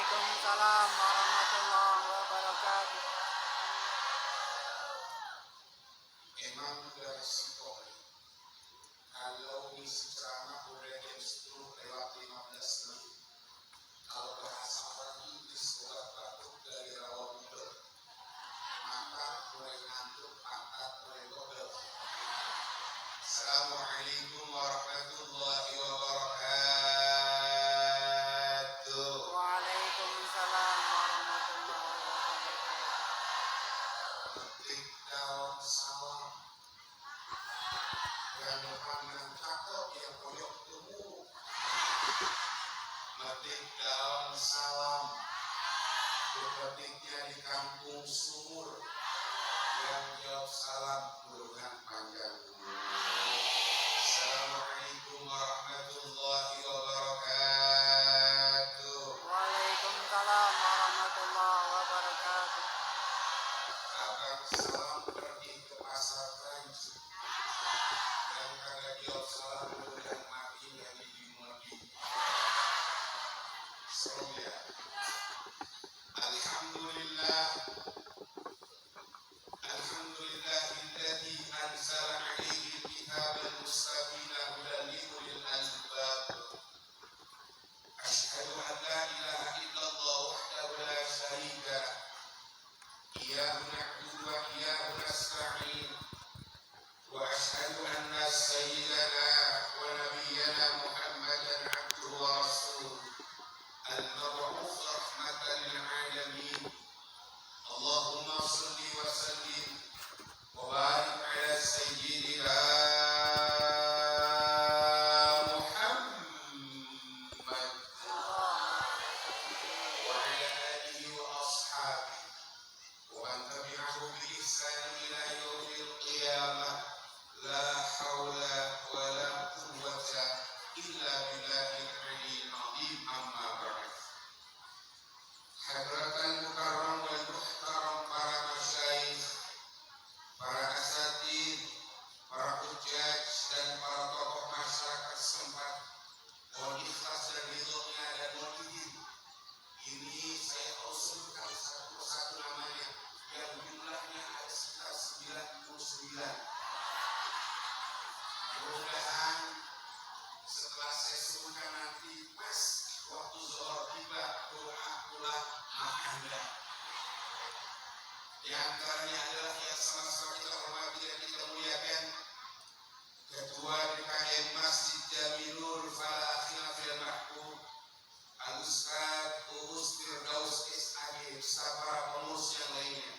Waalaikumsalam warahmatullahi wabarakatuh. Emang udah resiko kalau isi ceramah udah jam 10 lewat 15 menit. Kalau bahasa orang Inggris udah batuk dari rawa budel, mata mulai ngantuk, pantat mulai gobel. Assalamualaikum warahmatullahi wabarakatuh. Waalaikumsalam warahmatullahi wabarakatuh. Ketik daun salam yang pandang cakep yang koyok temu. Metik daun salam, ketiknya di kampung sumur, yang jawab salam kurungan panjang umur. Assalamualaikum warahmatullahi wabarakatuh. Waalaikumsalam warahmatullahi wabarakatuh. Abang salam pergi ke pasar Kranji, yang kagak jawab salam kurungan mati yang dimodi. Soalnya Alhamdulillah, Alhamdulillahilladzi anzala 'alaihi al-kitaba mustabina hudan lil albab. Asyhadu an la ilaha illallah wahdahu la syarika lah. Iyyahu na'budu wa iyyahu nasta'in. Wa asyhadu anna sayyidana wa nabiyyana Muhammadan 'abduhu wa rasuluh. Al-mab'uts rahmatan lil 'alamin. Allahumma shalli wa sallim wa barik ala sayyidina Muhammad wa ala alihi wa ashabihi wa man tabi'ahum bi ihsan ila yaumil qiyamah. La haula wa la quwwata illa billahil aliyyil azim. Amma ba'd. Hadratan mukarram wal muhtaram, para masyayikh, para asatid, para hujjaj, dan para tokoh masyarakat setempat, mohon ikhlas dan ridhonya dan mohon izin. Ini saya usulkan satu persatu namanya, yang jumlahnya ada sekitar 99. Mudah-mudahan setelah saya sebutkan nanti pas waktu zuhur tiba, doa pula makan dah. Di antaranya adalah yang sama-sama kita hormati dan kita muliakan Ketua DKM Masjid Jamilul Falakhina fil Mahbub Al-Ustaz Uus Firdaus SAG, serta para pengurus yang lainnya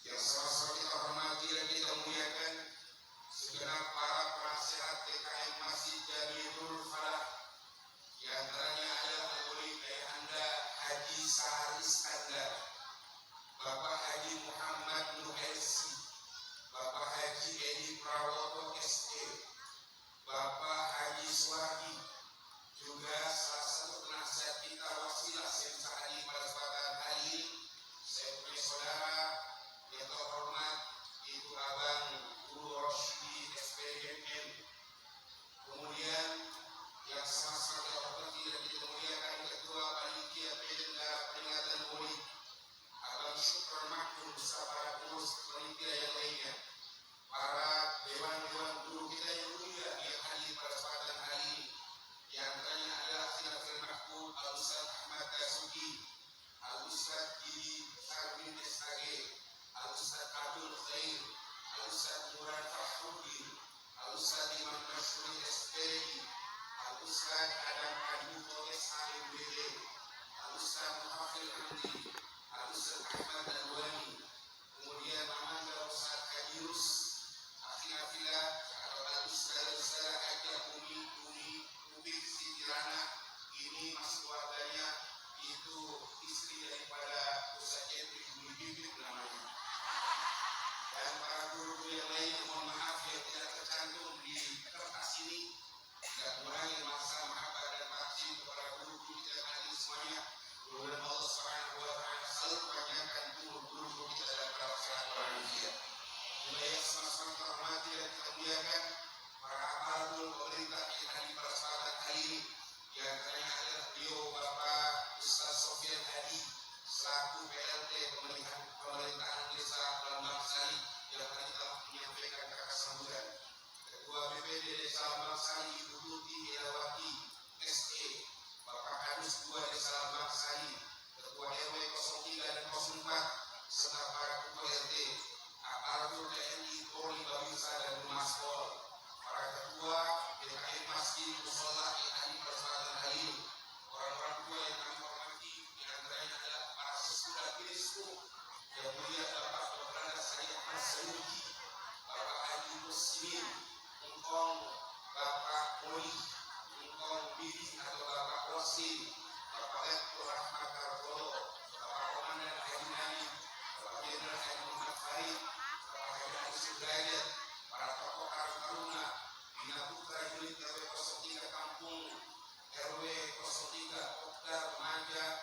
yang sama-sama kita hormati dan kita muliakan segenap para penasehat DKM Masjid Jamilul Falah. Di antaranya adalah oleh Ayahanda Haji Sahar Iskandar, Bapak Haji Muhammad Nur Elsi, Bapak Haji Edi Prawoto SE, Bapak Haji Suwadi, juga salah satu penasihat kita Wasilah Syekh Sa'adi pada kesempatan hari ini. Saya punya saudara yang terhormat, Ibu Abang Guru Roshidi SPMN. Kemudian yang sama-sama kita hormati dan kita muliakan Ketua Panitia Penyelenggara Peringatan Maulid Abang Syukron Mahmud, beserta para pengurus panitia yang lainnya, para dewan-dewan guru kita yang mulia yang hadir pada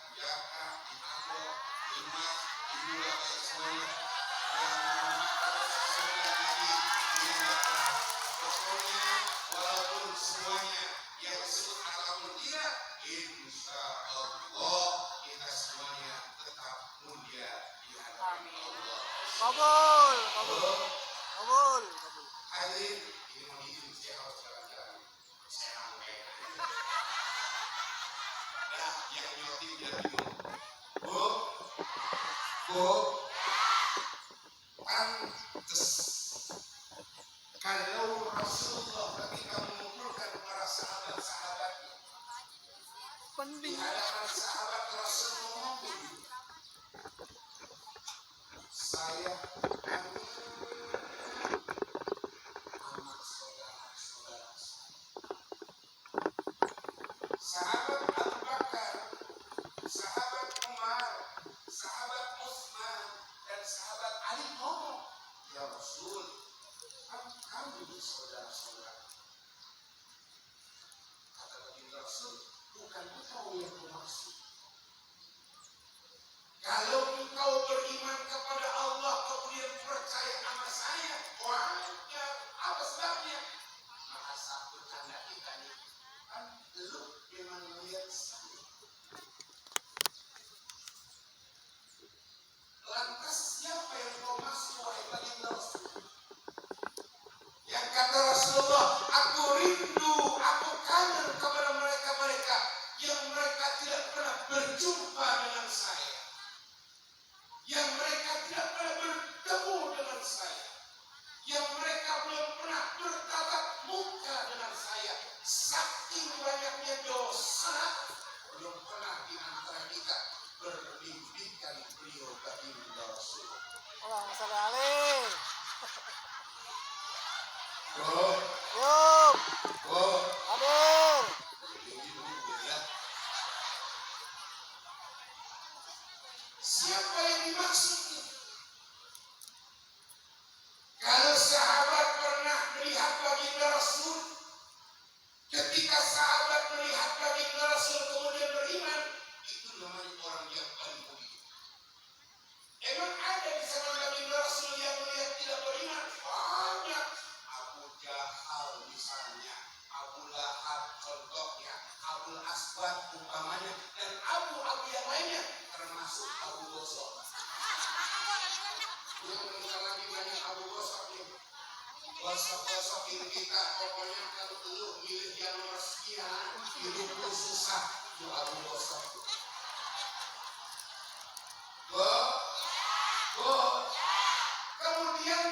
di Jakarta, di Ambon, di Demak, di Bula, kayak semuanya. Yang ada sesuatu lagi di Jakarta. Pokoknya walaupun semuanya yang disebut ataupun tidak, insya Allah kita semuanya tetap mulia di hadapan Allah. Kabul, kabul, kabul, kabul. Hadirin, ini mau izin saya harus jalan-jalan. Saya ramai. Nah, yang nyotin biar bingung. Bu, pantes. Kalau Rasulullah ketika mengumpulkan para sahabat-sahabatnya di hadapan sahabat Rasul ngomong begitu. Saya anak saudara-saudara sahabat Abu Bakar, sahabat Umar, sahabat Utsman, dan sahabat Ali ngomong, ya Rasul, kami ini saudara-saudara. Kata baginda Rasul, bukan engkau yang kumaksud. Kalau engkau beriman kepada Allah, kemudian percaya sama saya, wajar. Apa sebabnya? Maka satu tanda kita nih, kan lu memang melihat saya. Lantas siapa yang kau maksud, wahai baginda Rasul? Yang kata Rasulullah, aku rindu, aku kangen kepada mereka-mereka yang mereka tidak pernah berjumpa dengan saya, yang mereka tidak pernah bertemu dengan saya, yang mereka belum pernah bertatap muka dengan saya. Saking banyaknya dosa, belum pernah di antara kita bermimpikan beliau baginda Rasul. Allahumma sholli alaihi. Oh, Yuk, hadir. Siapa yang dimaksud? Kalau sahabat pernah melihat baginda Rasul, ketika sahabat melihat baginda Rasul kemudian beriman, itu namanya orang yang paling mulia. Emang ada di zaman baginda Rasul yang melihat tidak beriman? Banyak. Abu Jahal misalnya, Abu Lahab contohnya, Abu Aswad umpamanya, dan Abu yang lainnya, termasuk Abu Gosok. Yang bentar lagi banyak Abu Gosok nih. Gosok-gosok ini kita, pokoknya kalau lu milih yang nomor sekian, hidup lu susah, lu Abu Gosok. Kemudian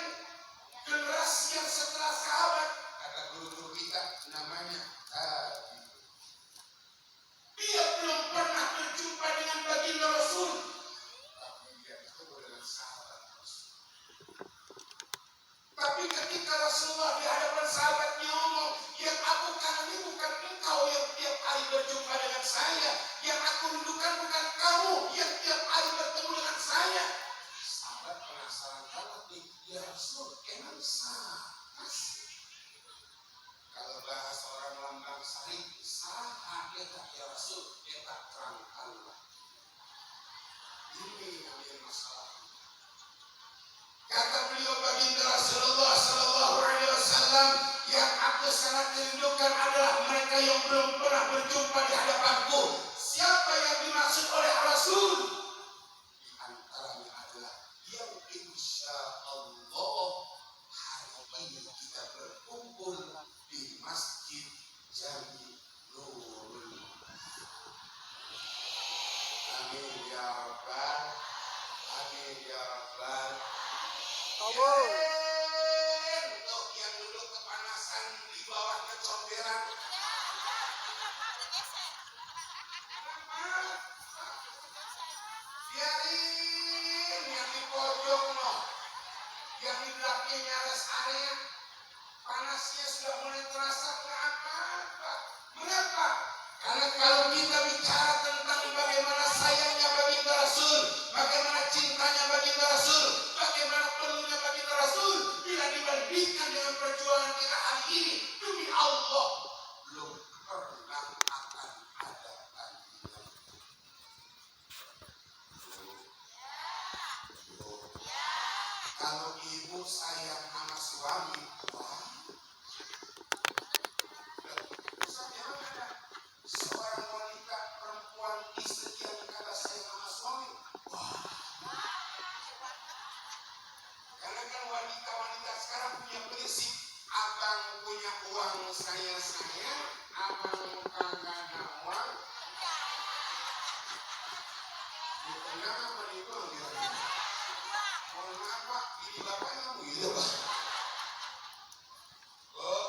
generasi yang setelah sahabat, kata guru-guru kita, namanya dia belum pernah berjumpa dengan baginda Rasul, tapi dia ketemu dengan sahabat Rasul. Tapi ketika Rasulullah di hadapan sahabatnya ngomong, yang aku kangen bukan engkau yang tiap hari berjumpa dengan saya, yang aku rindukan bukan kamu yang tiap hari bertemu dengan saya. Sahabat penasaran banget nih, ya Rasul, emang salah sih? Kalau bahasa orang lambang sari, salah kita ya Rasul, kita terang Allah. Ini yang masalah. Kata beliau baginda Rasulullah Sallallahu Alaihi Wasallam, yang aku sangat rindukan adalah mereka yang belum pernah berjumpa di hadapanku. Siapa yang dimaksud oleh Rasul? Di antaranya adalah yang insya Allah hari ini kita berkumpul di Masjid Jami Nurul. Amin ya Rabbal, amin ya Rabbal. Kabul. Untuk yang duduk kepanasan di bawah kecomberan. Biarin yang di pojok no, yang di belakangnya rest area, panasnya sudah mulai terasa. Kenapa? Mengapa? Karena kalau kita bicara tentang bagaimana sayangnya baginda Rasul, bagaimana cintanya baginda Rasul, bagaimana perlunya baginda Rasul, bila dibandingkan dengan perjuangan kita hari ini, demi Allah, belum pernah akan ada bandingan. sayang sama suami, wah. Terus memang ada seorang wanita perempuan istri yang kata sayang sama suami, wah. Karena kan wanita-wanita sekarang punya prinsip, abang punya uang saya sayang, abang kagak ada uang. Kenapa itu gitu? Mohon maaf Pak, ini bapaknya begitu Pak. Oh,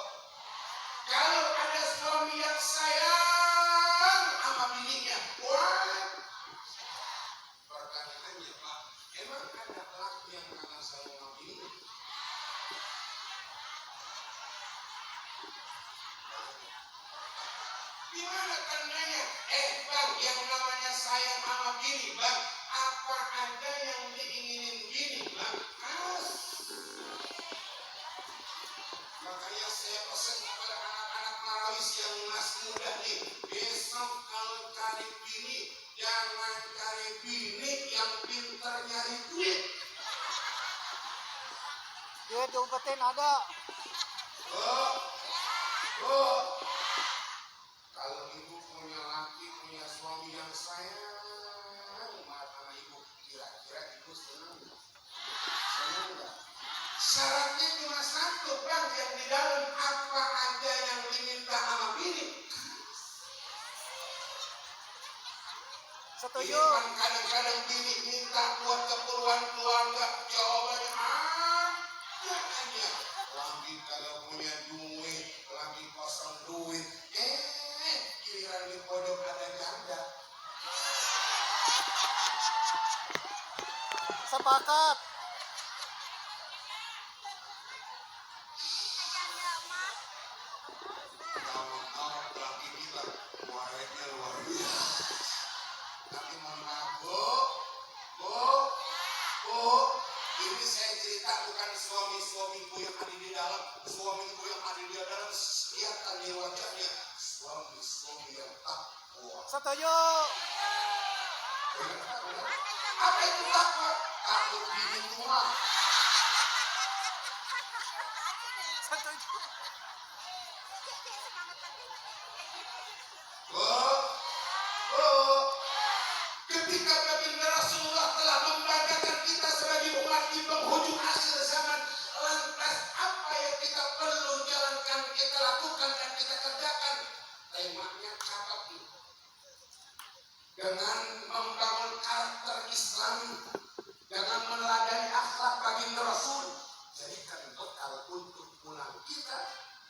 kalau ada suami yang sayang sama bininya, wah. Pertanyaannya Pak, emang ada laki yang kagak sayang sama bininya? Gimana tandanya? Bang, yang namanya sayang sama bini Bang, apa ada yang diinginin bini Bang? Harus. Makanya saya pesan kepada anak-anak Marawis yang masih muda nih, besok kalau cari bini, jangan cari bini yang pintar nyari duit. Dia diumpetin ada. Oh, oh. Kalau ibu punya laki, punya suami yang sayang, sama ibu, kira-kira ibu senang nggak? Senang nggak? Syaratnya cuma satu Bang, yang di dalam apa aja yang diminta sama bini. Setuju. Ini kan kadang-kadang bini minta buat keperluan keluarga, jawabannya ada aja. Lagi kagak punya duit, lagi kosong duit, giliran di pojok ada janda. Sepakat. Tahu-tahu laki kita muaretnya luar biasa. Tapi mohon maaf Bu, ini saya cerita bukan suami-suamiku yang ada di dalam, suamiku yang ada di dalam kelihatan di wajahnya, suami-suami yang takwa. Setuju. Apa itu takwa? Takut bini tua. Setuju. Ketika baginda Rasulullah telah membanggakan kita sebagai umat di penghujung akhir zaman, lantas apa yang kita perlu jalankan, kita lakukan dan kita kerjakan? Temanya cakep dengan membangun karakter Islam, dengan meneladani akhlak baginda Rasul, jadikan bekal untuk pulang kita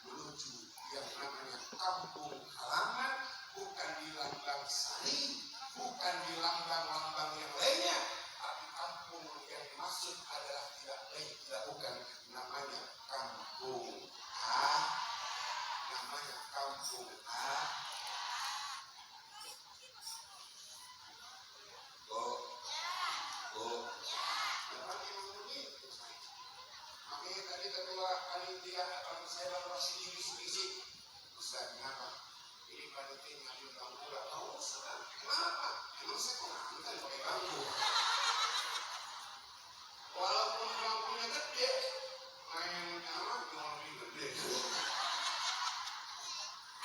menuju yang namanya kampung halaman, bukan di lambang sari, bukan di lambang-lambang yang lainnya, tapi kampung yang dimaksud adalah tidak lain, tidak bukan, namanya kampung A, namanya kampung A. Makanya tadi ketua panitia saya Bang Rasidi bisik-bisik, Ustaz, kenapa? Ini panitia ngambil bangku gak tahu, Ustaz. Kenapa? Emang saya pengantin pakai bangku. Walaupun bangkunya gede, main sama yang lebih gede.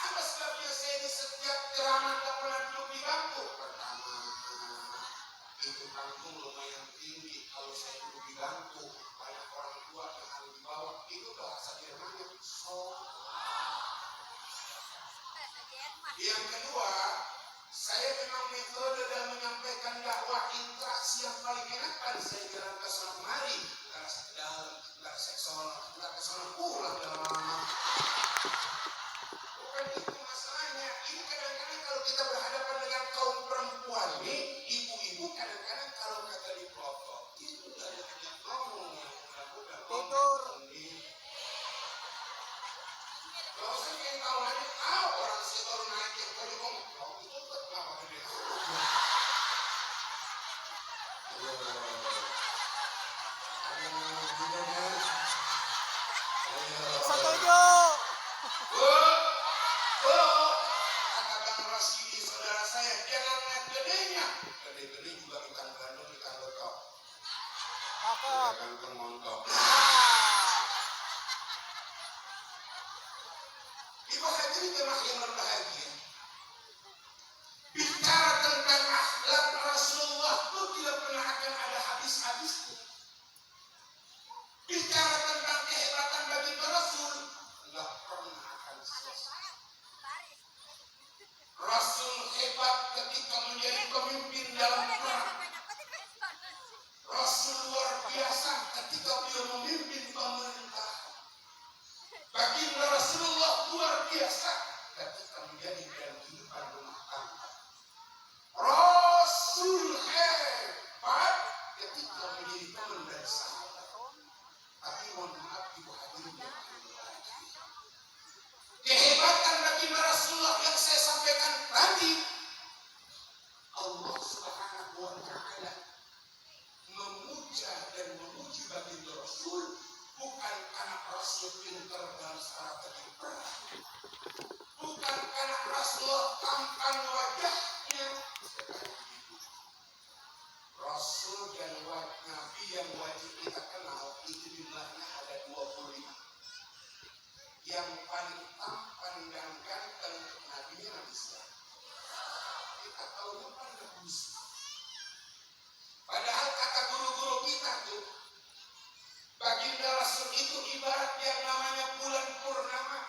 Apa sebabnya saya di setiap ceramah tak pernah duduk di bangku? Pertama, itu bangku lumayan tinggi. Kalau saya duduk di bangku, banyak orang tua yang ada di bawah. Itu bahasa Jermannya so. Yang kedua, saya memang metode dalam menyampaikan dakwah interaksi yang paling enak kan saya jalan ke sana kemari, nggak ke dalam, nggak seksual, nggak ke sana pulang dalam. Bukan itu masalahnya. Ini kadang-kadang kalau kita berhadapan dengan kaum perempuan ini, ibu-ibu kadang-kadang kalau kata di pelopor, itu dari ajak ngomong yang mudah-mudah Tidur. Kalau saya pengen tahu aja, orang saya baru naik yang tadi ngomong, itu kenapa gede? Setuju. Kata Bang Rasidi saudara saya, jangan lihat gedenya. Gede-gede juga ikan bandeng, ikan lekau. Sepakat. Ikan kemontok. Nah. ketika menjadi teman dan sahabat. Tapi mohon maaf ibu hadirin yang berbahagia. Kehebatan baginda Rasulullah yang saya sampaikan tadi, Allah Subhanahu wa Ta'ala memuja dan memuji baginda Rasul bukan karena Rasul pintar dalam strategi perang, bukan karena Rasulullah tampan wajahnya. Rasul dan Nabi yang wajib kita kenal itu jumlahnya ada 25. Yang paling tampan dan ganteng Nabi Muhammad. Kita tahu paling bagus. Padahal kata guru-guru kita tuh, baginda Rasul itu ibarat yang namanya bulan purnama.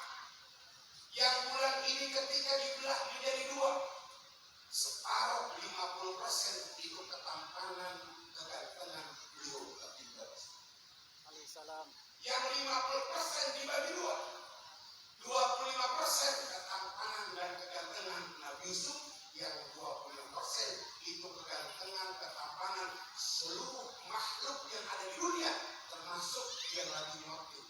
Yang bulan ini ketika dibelah menjadi dua, separuh 50% itu ketampanan, kegantengan beliau baginda Rasul. Alaihissalam. Yang 50% dibagi dua, 25% ketampanan dan kegantengan Nabi Yusuf. Yang 25% itu kegantengan, ketampanan seluruh makhluk yang ada di dunia, termasuk yang lagi mati.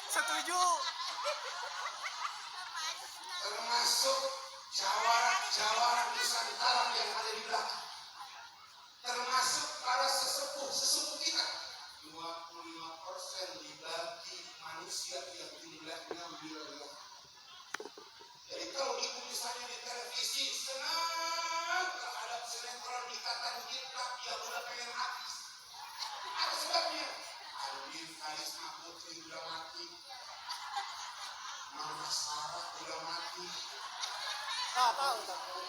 Setuju. Termasuk jawara Nusantara yang ada di belakang. Termasuk para sesepuh kita. 25% dibagi manusia yang jumlahnya miliaran. Jadi kalau ibu misalnya di televisi senang terhadap sinetron Ikatan Cinta yang udah pengen habis, apa sebabnya? Andin Karisma Putri udah mati, Mama Sarah udah mati. Tahu.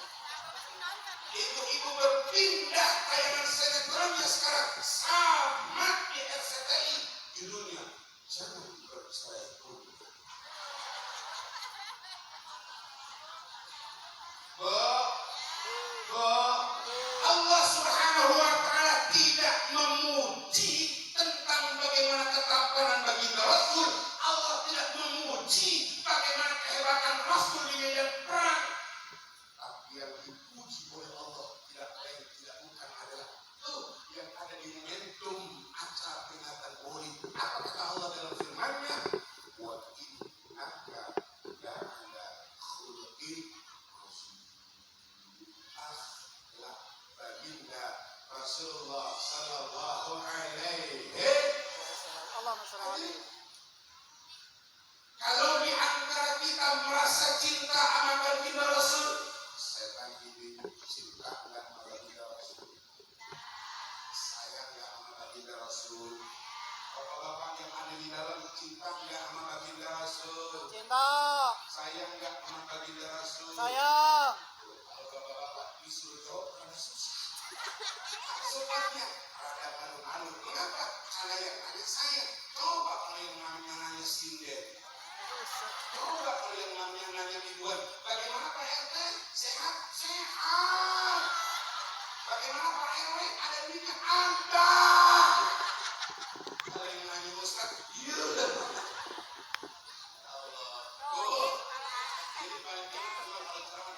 Ibu-ibu berpindah tayangan sinetronnya sekarang sama di RCTI, judulnya Jangan Bercerai Dulu. Allah Subhanahu wa Ta'ala tidak memuji tentang bagaimana ketampanan baginda Rasul. Allah tidak memuji bagaimana kehebatan Rasul di medan perang. Tapi yang dipuji oleh Allah tidak lain tidak bukan adalah yang ada di momentum acara peringatan Maulid. Apa kata Allah dalam firman-Nya? Wa innaka la'ala khuluqin baginda Rasulullah sallallahu alaihi wasallam. Kalau di antara kita merasa cinta sama baginda Rasul, saya tanya cinta enggak sama baginda Rasul? Sayang enggak sama baginda Rasul? Bapak-bapak yang ada di dalam cinta enggak sama baginda Rasul? Cinta. Sayang enggak sama baginda Rasul? Sayang. Kalau bapak-bapak disuruh jawab karena susah. Sebabnya rada malu-malu. Mengapa? Karena yang nanya saya. Coba kalau yang namanya nanya sinden. Coba kalau yang namanya nanya mingguan. Bagaimana Pak RT? Sehat? Sehat. Bagaimana Pak RW? Ada duitnya? Ada. Kalau yang nanya Ustaz? Iya. Allah. Ini paling kita kalau ceramah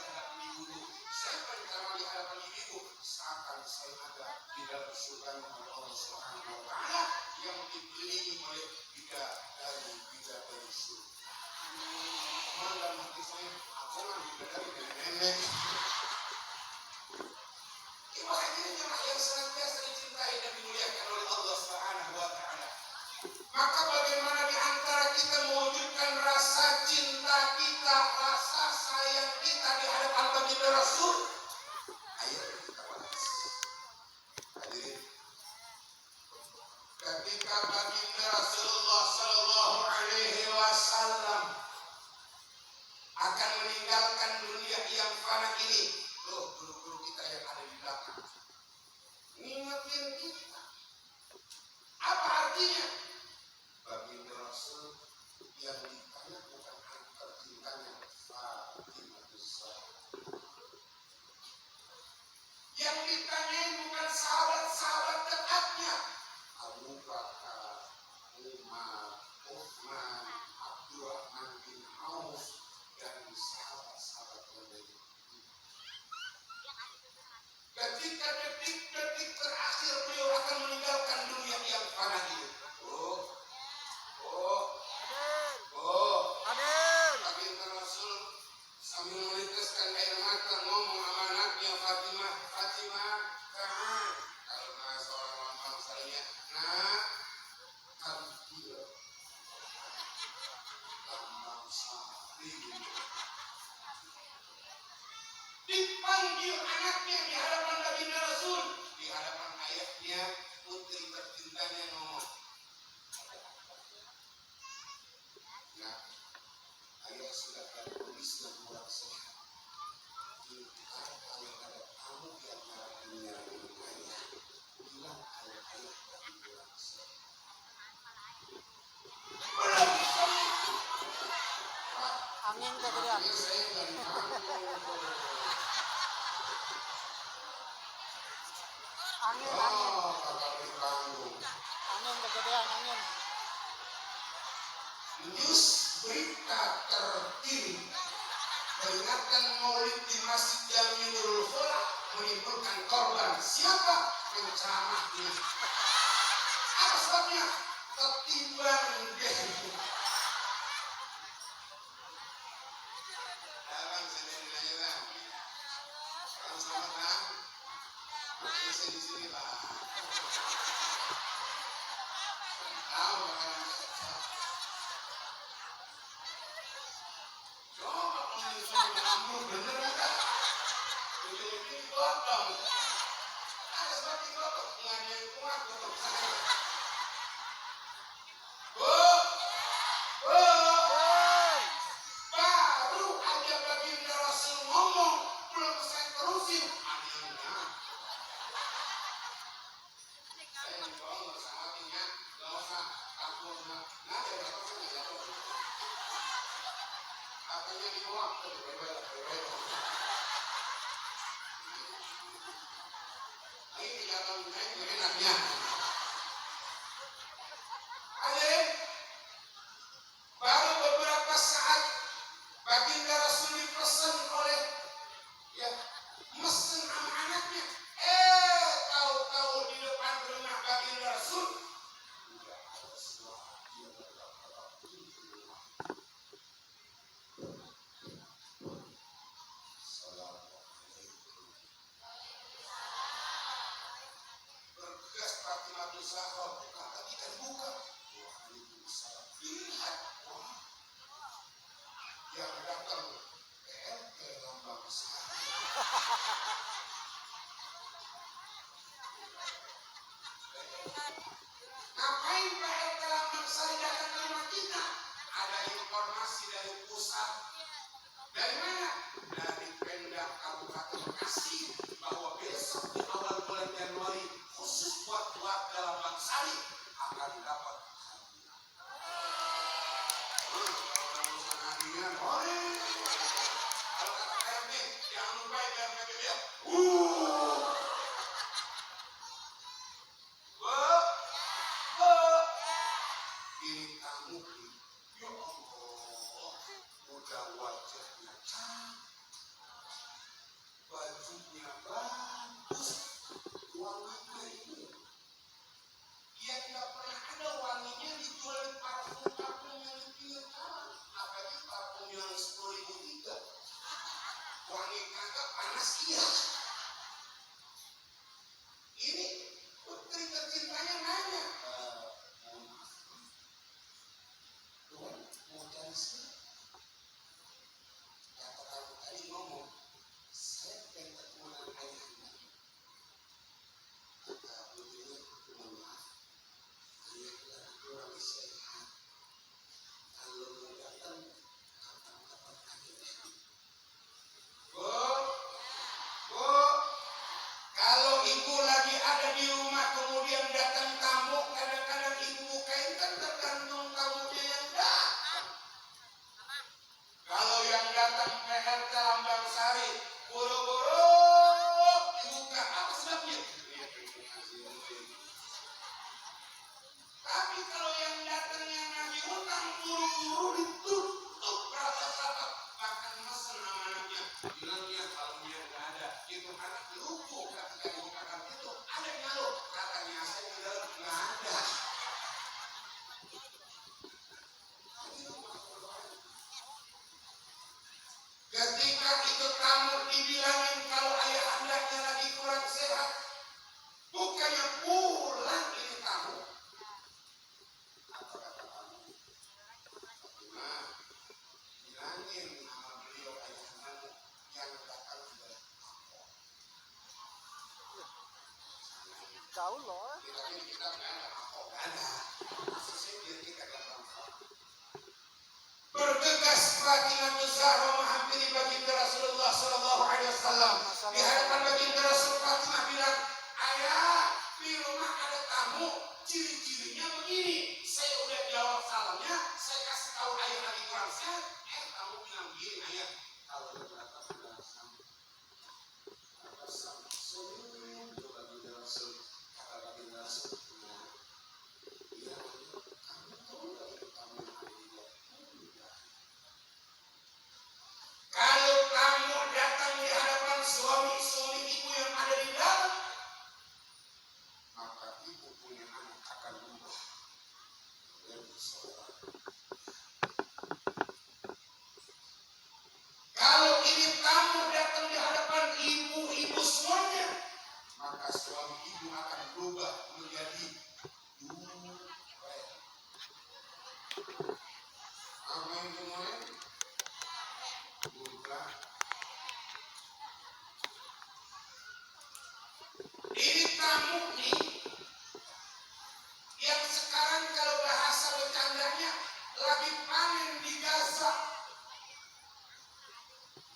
dipanggil anaknya di hadapan baginda Rasul, di hadapan ayahnya, putri tercintanya ngomong, nah, ayah sudah ada kondisi yang kurang sehat. Kalau ada tamu yang menyerang ayah, bilang kalau ayah lagi kurang sehat. Angin kejadian. Saya dari Angin. kakak ditanggung. Angin kejadian, angin. News berita terkini peringatkan Maulid di Masjid Jamiul Falah menimbulkan korban. Siapa penceramahnya? Apa sebabnya? Ketimbang Abang saya nanya bang, orang selamat bang, makanya saya di sini bang. Tahu bakalan coba kalau disuruh ngambung bener enggak? Ujung-ujung digotong. Ada sebab digotong, nggak ada yang kuat gotong saya. Bu, baru aja baginda Rasul ngomong, belum saya terusin. Akhirnya, saya ngomong nggak usah hatinya, nggak usah takutnya. Nah, ada apa sih nggak jatuh? Katanya dibuang, tuh berbeda. Ini tidak tahu naik enaknya. Hadirin, baru beberapa saat baginda Rasul dipesan oleh mesen sama anaknya. Tahu-tahu di depan rumah baginda Rasul tidak ada suara dia berkata, Assalamualaikum. Bergegas Fatimah Zahra, kata kita dibuka. Waalaikumsalam. Lihat, wah, yang datang PLT lambang sari. Ngapain PLT lambang sari datang ke rumah kita? Ada informasi dari pusat. Dari mana? Dari Pemda Kabupaten Bekasi bahwa besok di awal bulan Januari khusus buat warga Lambang Sari akan dapat hadiah. Kalau ada urusan hadiah, boleh. Kalau kata PRT, jangan lupa PRT dia. Gaul loh. Tapi di kitab nggak ada. Oh, nggak ada. Maksudnya biar kita gampang paham. Bergegas Fatimah Zahra menghampiri baginda Rasulullah Sallallahu Alaihi Wasallam. Di hadapan baginda Rasul, Fatimah bilang, ayah, di rumah ada tamu. Ciri-cirinya begini. Saya udah jawab salamnya. Saya kasih tahu ayah lagi kurang sehat. Tamu bilang begini, ayah. Kalau berapa belasan, belasan, senyum ke baginda Rasul. Kata baginda Rasul, iya, kamu tahu nggak itu tamu yang ada di luar? Kalau kamu datang di hadapan suami ibu yang ada di dalam, maka ibu punya anak akan berubah menjadi seorang. Kalau ini tamu datang di hadapan ibu semuanya, maka suami ibu akan berubah menjadi duren. Amin semuanya. Bukan. Ini tamu nih yang sekarang kalau bahasa bercandanya lagi panen di Gaza.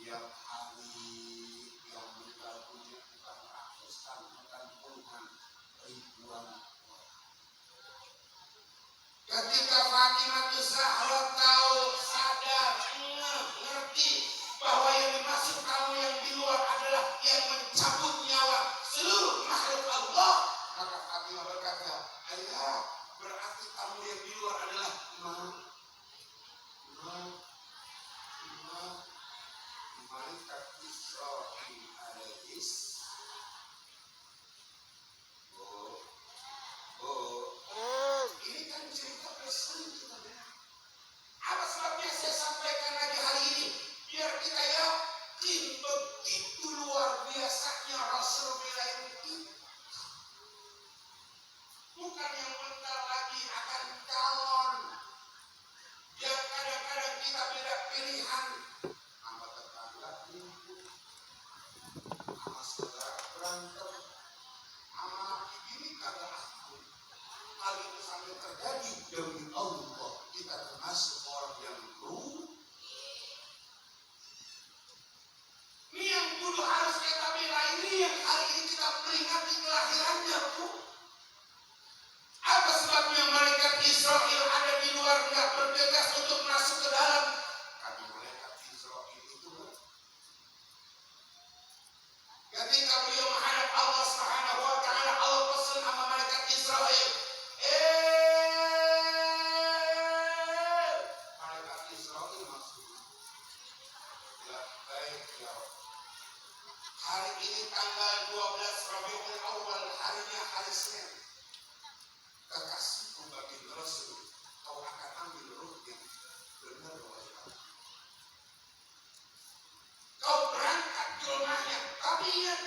Tiap hari yang menggabungnya bukan ratusan, bukan puluhan, ribuan orang. Ketika Fatimah Zahra tahu, sadar, ngerti bahwa yang dimaksud kamu yang di luar adalah yang mencabut nyawa seluruh makhluk Allah, maka Fatimah berkata, ayah, berarti kamu yang di luar adalah malaikat Israel alaihis. Ini kan cerita presiden kita dengar. Apa sebabnya saya sampaikan lagi hari ini? Biar kita yakin begitu luar biasanya Rasul belain kita. Bukan yang bentar lagi akan calon. Yang kadang-kadang kita beda pilihan. Sama tetangga ribut, sama saudara berantem, sama laki bini kagak akur. Hal itu sampai terjadi demi Allah, kita termasuk orang yang rugi. Ini yang dulu harus kita bela, ini yang hari ini kita peringati kelahirannya, Bu. Apa sebabnya malaikat Israel ada di luar nggak bergegas untuk masuk ke dalam? Karena malaikat Israel itu ketika beliau menghadap Allah Subhanahu wa taala, Allah pesan sama malaikat Israel. Malaikat Israel maksudnya. Ya, baik ya. Hari ini tanggal 12 Rabiul Awal, harinya hari Senin. Kekasihku baginda Rasul, kau akan ambil ruhnya. Benar wahai Allah. Kau berangkat di rumahnya, tapi ingat,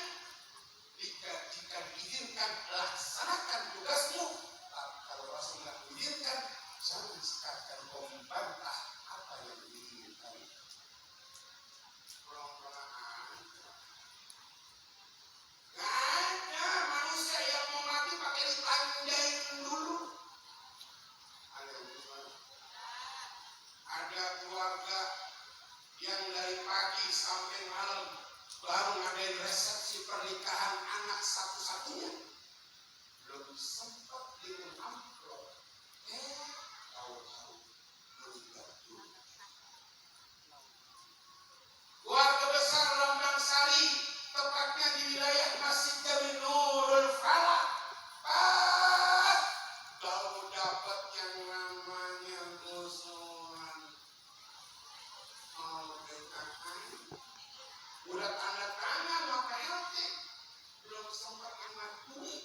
jika diizinkan laksanakan tugasmu. Tapi kalau Rasul tidak mengizinkan, jangan sekadar kau membantah apa yang diinginkan. Gak ada manusia yang mau mati pakai ditandain dulu. Ada keluarga yang dari pagi sampai malam baru ngadain resepsi pernikahan anak satu-satunya, belum sempat kirim amplop, tahu-tahu meninggal dunia. Keluarga besar Lambang Sari, tepatnya di wilayah Masjid Jami Nurul Falah, baru dapat yang namanya usulan udah tanda tangan maka LT belum sempat anak duit.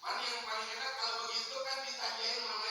Mana yang paling enak kalau begitu kan ditanyain mama